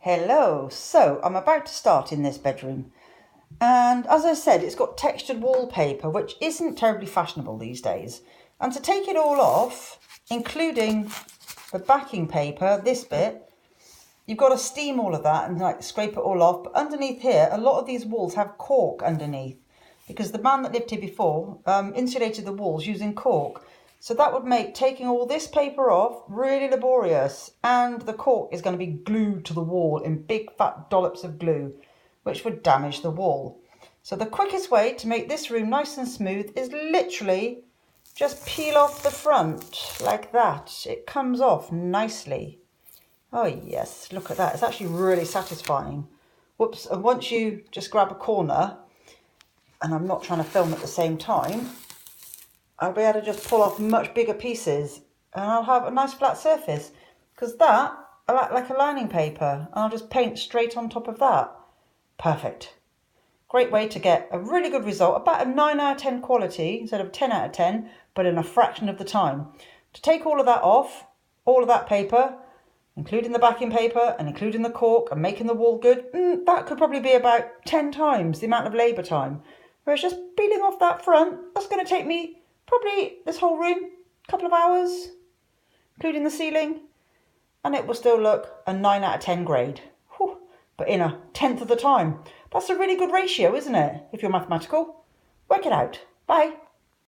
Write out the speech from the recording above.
Hello, so I'm about to start in this bedroom, and as I said, it's got textured wallpaper, which isn't terribly fashionable these days. And to take it all off, including the backing paper, this bit, you've got to steam all of that and like scrape it all off. But underneath here, a lot of these walls have cork underneath, because the man that lived here before insulated the walls using cork. So that would make taking all this paper off really laborious, and the cork is going to be glued to the wall in big fat dollops of glue, which would damage the wall. So the quickest way to make this room nice and smooth is literally just peel off the front like that. It comes off nicely. Oh yes, look at that. It's actually really satisfying. Whoops, and once you just grab a corner, and I'm not trying to film at the same time, I'll be able to just pull off much bigger pieces and I'll have a nice flat surface, because that, I like a lining paper, and I'll just paint straight on top of that. Perfect. Great way to get a really good result, about a 9 out of 10 quality instead of 10 out of 10, but in a fraction of the time. To take all of that off, all of that paper, including the backing paper and including the cork and making the wall good, that could probably be about 10 times the amount of labour time. Whereas just peeling off that front, that's going to take me probably this whole room, a couple of hours, including the ceiling, and it will still look a 9 out of 10 grade. Whew, but in a tenth of the time. That's a really good ratio, isn't it? If you're mathematical. Work it out. Bye.